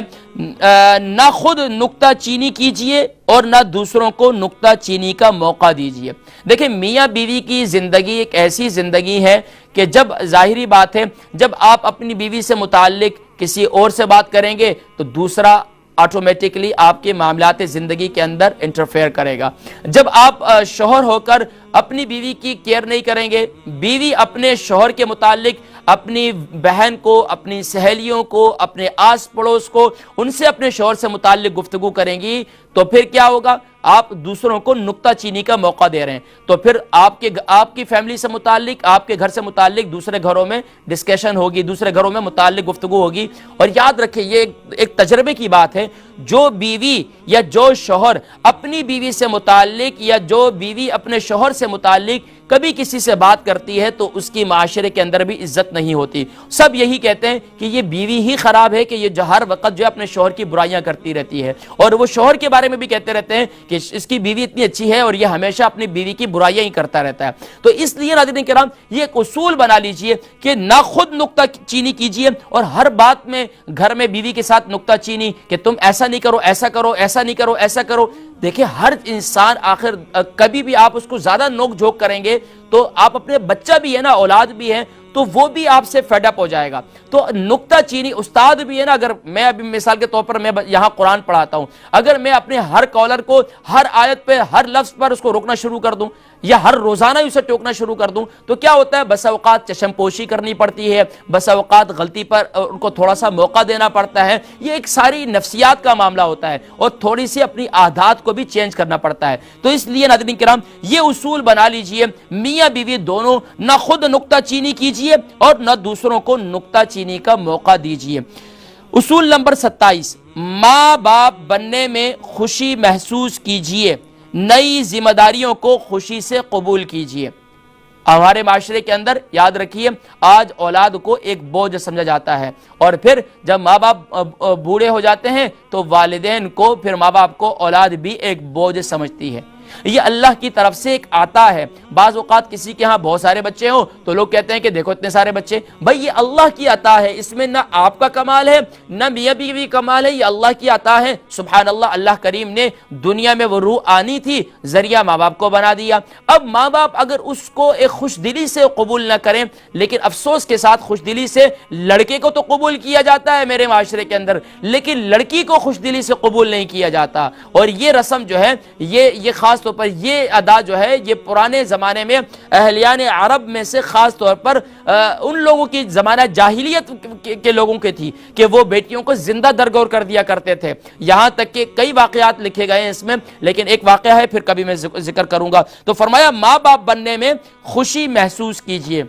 نہ خود نکتہ چینی کیجئے اور نہ دوسروں کو نکتہ چینی کا موقع دیجئے۔ دیکھیں میاں بیوی کی زندگی ایک ایسی زندگی ہے کہ جب ظاہری بات ہے جب آپ اپنی بیوی سے متعلق کسی اور سے بات کریں گے تو دوسرا آٹومیٹکلی آپ کے معاملات زندگی کے اندر انٹرفیئر کرے گا۔ جب آپ شوہر ہو کر اپنی بیوی کی کیئر نہیں کریں گے، بیوی اپنے شوہر کے متعلق اپنی بہن کو، اپنی سہیلیوں کو، اپنے آس پڑوس کو، ان سے اپنے شوہر سے متعلق گفتگو کریں گی تو پھر کیا ہوگا؟ آپ دوسروں کو نکتہ چینی کا موقع دے رہے ہیں، تو پھر آپ کی فیملی سے متعلق، آپ کے گھر سے متعلق دوسرے گھروں میں ڈسکشن ہوگی، دوسرے گھروں میں متعلق گفتگو ہوگی۔ اور یاد رکھیں یہ ایک تجربے کی بات ہے، جو بیوی یا جو شوہر اپنی بیوی سے متعلق یا جو بیوی اپنے شوہر سے متعلق کبھی کسی سے بات کرتی ہے تو اس کی معاشرے کے اندر بھی عزت نہیں ہوتی. سب یہی کہتے ہیں کہ یہ بیوی ہی خراب ہے کہ یہ جو ہر وقت جو ہے اپنے شوہر کی برائیاں کرتی رہتی ہے, اور وہ شوہر کے بارے میں بھی کہتے رہتے ہیں کہ اس کی بیوی اتنی اچھی ہے اور یہ ہمیشہ اپنی بیوی کی برائیاں ہی کرتا رہتا ہے. تو اس لیے ناظرین کرام یہ ایک اصول بنا لیجئے کہ نہ خود نکتہ چینی کیجئے اور ہر بات میں گھر میں بیوی کے ساتھ نکتہ چینی کہ تم ایسا نہیں کرو, ایسا کرو, ایسا نہیں کرو, ایسا کرو. دیکھیں ہر انسان آخر کبھی بھی آپ اس کو زیادہ نوک جھوک کریں گے تو آپ اپنے بچہ بھی ہے نا, اولاد بھی ہے, تو وہ بھی آپ سے فیڈ اپ ہو جائے گا. تو نکتہ چینی استاد بھی ہے نا, اگر میں ابھی مثال کے طور پر میں یہاں قرآن پڑھاتا ہوں, اگر میں اپنے ہر کالر کو ہر آیت پہ ہر لفظ پر اس کو روکنا شروع کر دوں یا ہر روزانہ اسے ٹوکنا شروع کر دوں تو کیا ہوتا ہے, بس اوقات چشم پوشی کرنی پڑتی ہے, بس اوقات غلطی پر ان کو تھوڑا سا موقع دینا پڑتا ہے. یہ ایک ساری نفسیات کا معاملہ ہوتا ہے اور تھوڑی سی اپنی عادات کو بھی چینج کرنا پڑتا ہے. تو اس لیے ناظرین کرام یہ اصول بنا لیجئے, میاں بیوی دونوں نہ خود نکتہ چینی کیجئے اور نہ دوسروں کو نکتہ چینی کا موقع دیجئے. اصول نمبر 27, ماں باپ بننے میں خوشی محسوس کیجئے, نئی ذمہ داریوں کو خوشی سے قبول کیجئے. ہمارے معاشرے کے اندر یاد رکھیے آج اولاد کو ایک بوجھ سمجھا جاتا ہے, اور پھر جب ماں باپ بوڑھے ہو جاتے ہیں تو والدین کو, پھر ماں باپ کو اولاد بھی ایک بوجھ سمجھتی ہے. یہ اللہ کی طرف سے ایک عطا ہے. بعض اوقات کسی کے ہاں بہت سارے بچے ہوں تو لوگ کہتے ہیں کہ دیکھو اتنے سارے بچے, بھائی یہ اللہ کی عطا ہے, اس میں نہ آپ کا کمال ہے نہ میاں بیوی کمال ہے, یہ اللہ کی عطا ہے. سبحان اللہ, اللہ کریم نے دنیا میں وہ روح آنی تھی, ذریعہ ماں باپ کو بنا دیا. اب ماں باپ اگر اس کو ایک خوش دلی سے قبول نہ کریں, لیکن افسوس کے ساتھ خوش دلی سے لڑکے کو تو قبول کیا جاتا ہے میرے معاشرے کے اندر, لیکن لڑکی کو خوش دلی سے قبول نہیں کیا جاتا. اور یہ رسم جو ہے یہ خاص طور پر یہ ادا جو ہے یہ پرانے زمانے میں اہلیان عرب میں سے خاص طور پر ان لوگوں کی زمانہ جاہلیت کے لوگوں کی تھی کہ وہ بیٹیوں کو زندہ درگور کر دیا کرتے تھے. یہاں تک کہ کئی واقعات لکھے گئے ہیں اس میں, لیکن ایک واقعہ ہے پھر کبھی میں ذکر کروں گا. تو فرمایا ماں باپ بننے میں خوشی محسوس کیجئے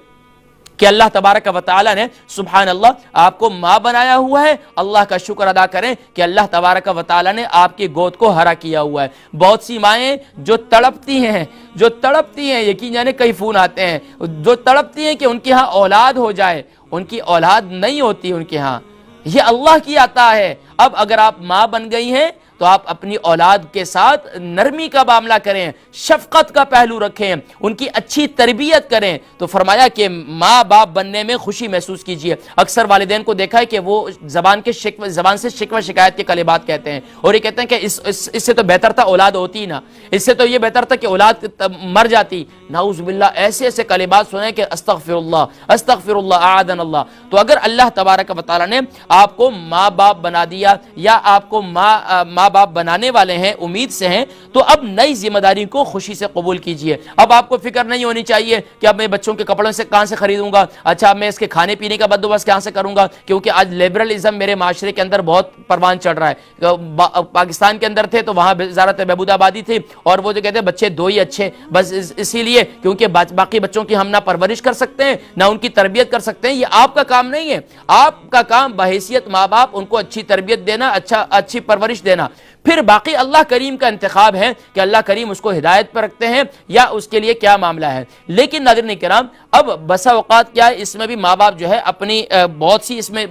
کہ اللہ تبارک و تعالی نے سبحان اللہ آپ کو ماں بنایا ہوا ہے. اللہ کا شکر ادا کریں کہ اللہ تبارک و تعالی نے آپ کی گود کو ہرا کیا ہوا ہے. بہت سی مائیں جو تڑپتی ہیں یقین جانے کئی فون آتے ہیں, جو تڑپتی ہیں کہ ان کے ہاں اولاد ہو جائے, ان کی اولاد نہیں ہوتی ان کے ہاں. یہ اللہ کی عطا ہے. اب اگر آپ ماں بن گئی ہیں تو آپ اپنی اولاد کے ساتھ نرمی کا معاملہ کریں, شفقت کا پہلو رکھیں, ان کی اچھی تربیت کریں. تو فرمایا کہ ماں باپ بننے میں خوشی محسوس کیجئے. اکثر والدین کو دیکھا ہے کہ وہ زبان سے شکوہ شکایت کے کلمات کہتے ہیں, اور یہ کہتے ہیں کہ اس سے تو بہتر تھا اولاد ہوتی نہ, اس سے تو یہ بہتر تھا کہ اولاد مر جاتی. نعوذ باللہ, ایسے ایسے کلمات سنیں کہ استغفر اللہ اعاذنا اللہ. تو اگر اللہ تبارک و تعالی نے آپ کو ماں باپ بنا دیا یا آپ کو ماں باپ بنانے والے ہیں, امید سے ہیں, تو اب نئی ذمہ داری کو خوشی سے قبول کیجئے. اب آپ کو فکر نہیں ہونی چاہیے کہ اب میں بچوں کے کپڑوں سے کہاں سے خریدوں گا, اچھا میں اس کے کھانے پینے کا بندوبست کہاں سے کروں گا, کیونکہ آج لیبرلزم میرے معاشرے کے اندر بہت پروان چڑھ رہا ہے. پاکستان کے اندر تھے تو وہاں وزارت بہبود آبادی تھی, اور وہ جو کہتے ہیں بچے دو ہی اچھے, بس اسی لیے کیونکہ باقی بچوں کی ہم نہ پرورش کر سکتے ہیں نہ ان کی تربیت کر سکتے ہیں. یہ آپ کا کام نہیں ہے. آپ کا کام بحیثیت ماں باپ ان کو اچھی تربیت دینا, اچھی پرورش دینا. پھر باقی اللہ کریم کا انتخاب ہے کہ اللہ کریم اس کو ہدایت پر رکھتے ہیں یا اس کے لیے کیا معاملہ ہے. لیکن ناظرین کرام اب بسا اوقات کیا ہے, اس میں بھی ماں باپ جو ہے اپنی بہت سی اس میں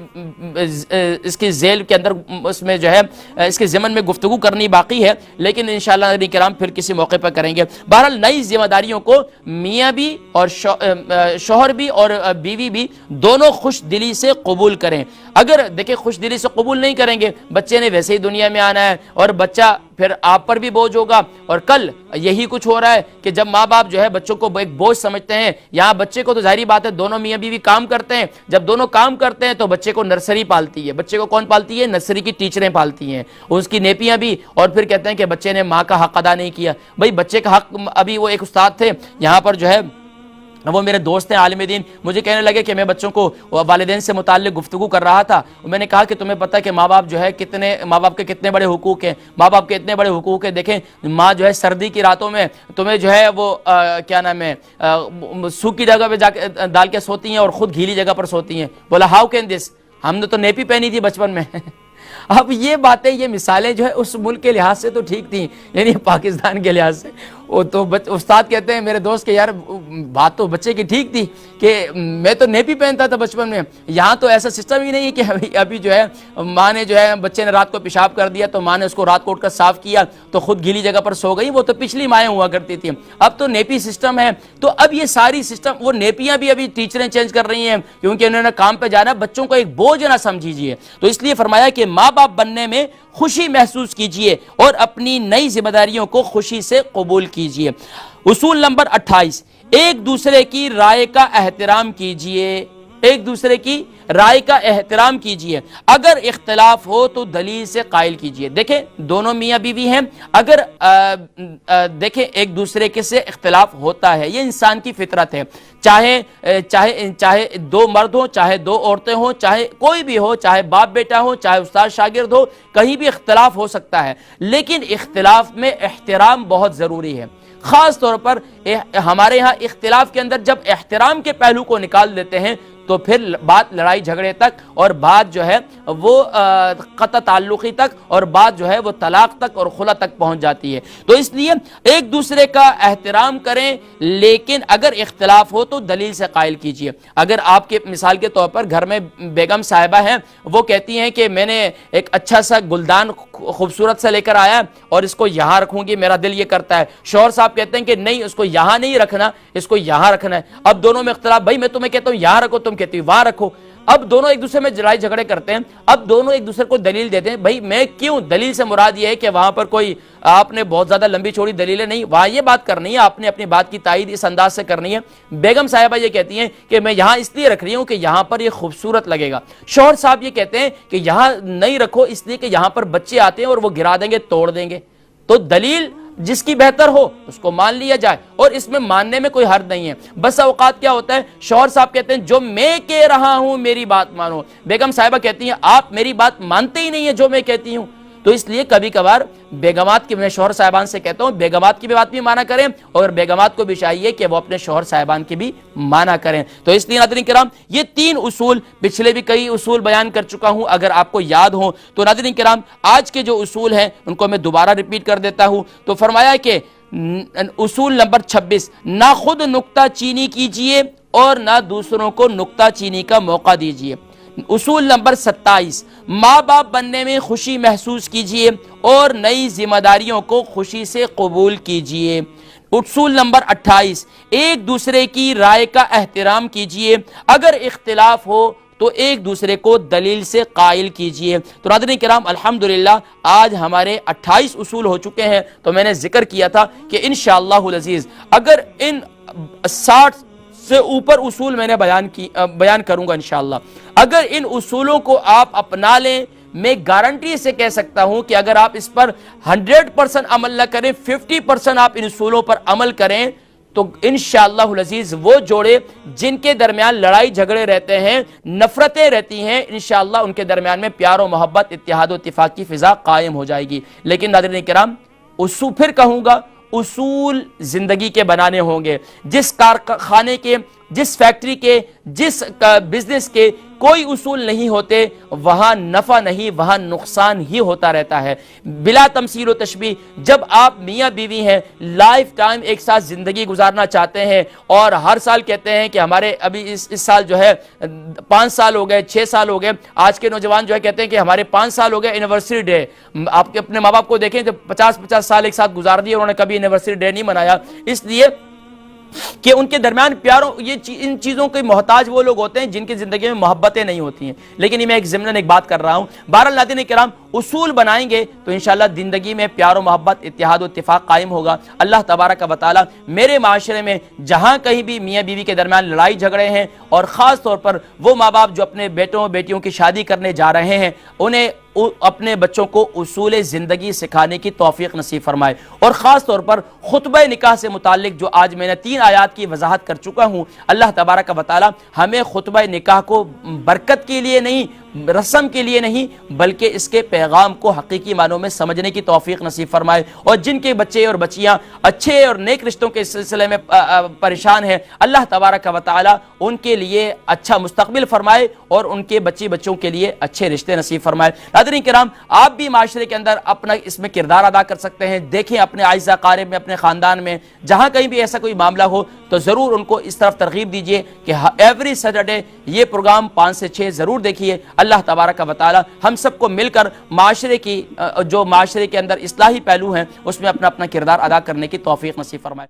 اس کی ذیل کے اندر اس میں جو ہے اس کے ضمن میں گفتگو کرنی باقی ہے, لیکن انشاءاللہ ناظرین کرام پھر کسی موقع پر کریں گے. بہرحال نئی ذمہ داریوں کو میاں بھی اور شوہر بھی اور بیوی بھی دونوں خوش دلی سے قبول کریں. اگر دیکھیں خوش دلی سے قبول نہیں کریں گے, بچے نے ویسے ہی دنیا میں آنا ہے اور بچہ پھر آپ پر بھی بوجھ ہوگا. اور کل یہی کچھ ہو رہا ہے کہ جب ماں باپ جو ہے بچوں کو ایک بوجھ سمجھتے ہیں, یہاں بچے کو تو ظاہری بات ہے دونوں میاں بیوی کام کرتے ہیں, جب دونوں کام کرتے ہیں تو بچے کو نرسری پالتی ہے. بچے کو کون پالتی ہے؟ نرسری کی ٹیچریں پالتی ہیں, اس کی نیپیاں بھی. اور پھر کہتے ہیں کہ بچے نے ماں کا حق ادا نہیں کیا. بھائی بچے کا حق, ابھی وہ ایک استاد تھے یہاں پر جو ہے, وہ میرے دوست ہیں عالم دین, مجھے کہنے لگے کہ میں بچوں کو والدین سے متعلق گفتگو کر رہا تھا. میں نے کہا کہ تمہیں پتہ کہ ماں باپ جو ہے ماں باپ کے کتنے بڑے حقوق ہیں, ماں باپ کے اتنے بڑے حقوق ہیں. دیکھیں ماں جو ہے سردی کی راتوں میں تمہیں جو ہے وہ کیا نام ہے سوکھی جگہ پہ جا کے ڈال کے سوتی ہیں اور خود گیلی جگہ پر سوتی ہیں. بولا ہاؤ کین دس, ہم نے تو نیپی پہنی تھی بچپن میں. اب یہ باتیں, یہ مثالیں جو ہے اس ملک کے لحاظ سے تو ٹھیک تھیں, یعنی پاکستان کے لحاظ سے, وہ تو استاد کہتے ہیں میرے دوست کہ یار بات تو بچے کی ٹھیک تھی کہ میں تو نیپی پہنتا تھا بچپن میں، یہاں تو ایسا سسٹم ہی نہیں ہے کہ ابھی جو ہے ماں نے جو ہے بچے نے رات کو پیشاب کر دیا تو ماں نے اس کو رات کو اٹھ کر صاف کیا تو خود گیلی جگہ پر سو گئی، وہ تو پچھلی مائیں ہوا کرتی تھی، اب تو نیپی سسٹم ہے۔ تو اب یہ ساری سسٹم، وہ نیپیاں بھی ابھی ٹیچریں چینج کر رہی ہیں کیونکہ انہوں نے کام پہ جانا، بچوں کو ایک بوجھ نہ سمجھیے، تو اس لیے فرمایا کہ ماں باپ بننے میں خوشی محسوس کیجئے اور اپنی نئی ذمہ داریوں کو خوشی سے قبول کیجئے۔ اصول نمبر 28، ایک دوسرے کی رائے کا احترام کیجئے، ایک دوسرے کی رائے کا احترام کیجئے، اگر اختلاف ہو تو دلیل سے قائل کیجئے۔ دیکھیں دونوں میاں بیوی ہیں، اگر دیکھیں ایک دوسرے کے سے اختلاف ہوتا ہے، یہ انسان کی فطرت ہے، چاہے دو مرد ہوں، چاہے دو عورتیں ہوں، چاہے کوئی بھی ہو، چاہے باپ بیٹا ہو، چاہے استاد شاگرد ہو، کہیں بھی اختلاف ہو سکتا ہے، لیکن اختلاف میں احترام بہت ضروری ہے۔ خاص طور پر ہمارے ہاں اختلاف کے اندر جب احترام کے پہلو کو نکال دیتے ہیں تو پھر بات لڑائی جھگڑے تک اور بات جو ہے وہ قطع تعلقی تک اور بات جو ہے وہ طلاق تک اور خلا تک پہنچ جاتی ہے۔ تو اس لیے ایک دوسرے کا احترام کریں، لیکن اگر اختلاف ہو تو دلیل سے قائل کیجئے۔ اگر آپ کے مثال کے طور پر گھر میں بیگم صاحبہ ہیں، وہ کہتی ہیں کہ میں نے ایک اچھا سا گلدان خوبصورت سے لے کر آیا اور اس کو یہاں رکھوں گی، میرا دل یہ کرتا ہے، شوہر صاحب کہتے ہیں کہ نہیں اس کو یہاں نہیں رکھنا، اس کو یہاں رکھنا ہے، اب دونوں میں اختلاف، بھائی میں تمہیں کہتا ہوں یہاں رکھو، تم کہتی ہو وہاں رکھو، اب دونوں ایک دوسرے میں لڑائی جھگڑے کرتے ہیں، اب دونوں ایک دوسرے کو دلیل دیتے ہیں، بھائی میں کیوں، دلیل سے مراد یہ ہے کہ وہاں پر کوئی آپ نے بہت زیادہ لمبی چوڑی دلیلیں نہیں، وہاں یہ بات کرنی ہے، آپ نے اپنی بات کی تائید اس انداز سے کرنی ہے۔ بیگم صاحبہ یہ کہتی ہیں کہ میں یہاں اس لیے رکھ رہی ہوں کہ یہاں پر یہ خوبصورت لگے گا، شوہر صاحب یہ کہتے ہیں کہ یہاں نہیں رکھو اس لیے کہ یہاں پر بچے آتے ہیں اور وہ گرا دیں گے، توڑ دیں گے۔ تو دلیل جس کی بہتر ہو اس کو مان لیا جائے، اور اس میں ماننے میں کوئی حرج نہیں ہے۔ بس اوقات کیا ہوتا ہے، شوہر صاحب کہتے ہیں جو میں کہہ رہا ہوں میری بات مانو، بیگم صاحبہ کہتی ہیں آپ میری بات مانتے ہی نہیں ہیں جو میں کہتی ہوں۔ تو اس لیے کبھی کبھار بیگمات کی، میں شوہر صاحبان سے کہتا ہوں بیگمات کی بھی بات بھی مانا کریں، اور بیگمات کو بھی چاہیے کہ وہ اپنے شوہر صاحبان کی بھی مانا کریں۔ تو اس لیے ناظرین کرام یہ تین اصول، پچھلے بھی کئی اصول بیان کر چکا ہوں، اگر آپ کو یاد ہوں تو ناظرین کرام آج کے جو اصول ہیں ان کو میں دوبارہ ریپیٹ کر دیتا ہوں۔ تو فرمایا کہ اصول نمبر 26، نہ خود نکتہ چینی کیجئے اور نہ دوسروں کو نکتہ چینی کا موقع دیجئے۔ اصول نمبر 27، ماں باپ بننے میں خوشی محسوس کیجئے اور نئی ذمہ داریوں کو خوشی سے قبول کیجئے۔ اصول نمبر 28، ایک دوسرے کی رائے کا احترام کیجئے، اگر اختلاف ہو تو ایک دوسرے کو دلیل سے قائل کیجئے۔ تو ناظرین کرام الحمدللہ آج ہمارے 28 اصول ہو چکے ہیں۔ تو میں نے ذکر کیا تھا کہ انشاءاللہ العزیز اگر ان 60 سے اوپر اصول میں نے بیان کروں گا انشاءاللہ، اگر ان اصولوں کو آپ اپنا لیں، میں گارنٹی سے کہہ سکتا ہوں کہ اگر آپ اس پر 100% عمل نہ کریں، 50% آپ ان اصولوں پر عمل کریں تو انشاءاللہ العزیز وہ جوڑے جن کے درمیان لڑائی جھگڑے رہتے ہیں، نفرتیں رہتی ہیں، انشاءاللہ ان کے درمیان میں پیار و محبت، اتحاد و اتفاق کی فضا قائم ہو جائے گی۔ لیکن ناظرین کرام اصول، پھر کہوں گا، اصول زندگی کے بنانے ہوں گے۔ جس کارخانے کے، جس فیکٹری کے، جس بزنس کے کوئی اصول نہیں ہوتے وہاں نفع نہیں، وہاں نقصان ہی ہوتا رہتا ہے۔ بلا تمثیل و تشبیہ جب آپ میاں بیوی ہیں، لائف ٹائم ایک ساتھ زندگی گزارنا چاہتے ہیں اور ہر سال کہتے ہیں کہ ہمارے ابھی اس سال جو ہے 5 سال ہو گئے، 6 سال ہو گئے، آج کے نوجوان جو ہے کہتے ہیں کہ ہمارے 5 سال ہو گئے اینیورسری ڈے۔ آپ کے اپنے ماں باپ کو دیکھیں جو 50 سال ایک ساتھ گزار دیے، انہوں نے کبھی اینیورسری ڈے نہیں منایا، اس لیے کہ ان کے درمیان پیاروں، ان چیزوں کے محتاج وہ لوگ ہوتے ہیں جن کی زندگی میں محبتیں نہیں ہوتی ہیں۔ لیکن میں ایک ضمناً ایک بات کر رہا ہوں، بہرحال ناظرین کرام اصول بنائیں گے تو انشاءاللہ زندگی میں پیار و محبت، اتحاد و اتفاق قائم ہوگا۔ اللہ تبارک و تعالی میرے معاشرے میں جہاں کہیں بھی میاں بیوی کے درمیان لڑائی جھگڑے ہیں، اور خاص طور پر وہ ماں باپ جو اپنے بیٹوں بیٹیوں کی شادی کرنے جا رہے ہیں، انہیں اپنے بچوں کو اصول زندگی سکھانے کی توفیق نصیب فرمائے، اور خاص طور پر خطبہ نکاح سے متعلق جو آج میں نے 3 آیات کی وضاحت کر چکا ہوں، اللہ تبارک و تعالی ہمیں خطبہ نکاح کو برکت کے لیے نہیں رسم کے لیے نہیں بلکہ اس کے پیغام کو حقیقی معنوں میں سمجھنے کی توفیق نصیب فرمائے، اور جن کے بچے اور بچیاں اچھے اور نیک رشتوں کے سلسلے میں پریشان ہیں، اللہ تبارک و تعالی ان کے لیے اچھا مستقبل فرمائے اور ان کے بچوں کے لیے اچھے رشتے نصیب فرمائے۔ ناظرین کرام، آپ بھی معاشرے کے اندر اپنا اس میں کردار ادا کر سکتے ہیں۔ دیکھیں اپنے اعزا اقارب میں، اپنے خاندان میں جہاں کہیں بھی ایسا کوئی معاملہ ہو تو ضرور ان کو اس طرف ترغیب دیجئے کہ ایوری سیٹرڈے یہ پروگرام 5 سے 6 ضرور دیکھیے۔ اللہ تبارک و تعالی ہم سب کو مل کر معاشرے کے اندر اصلاحی پہلو ہیں اس میں اپنا کردار ادا کرنے کی توفیق نصیب فرمائے۔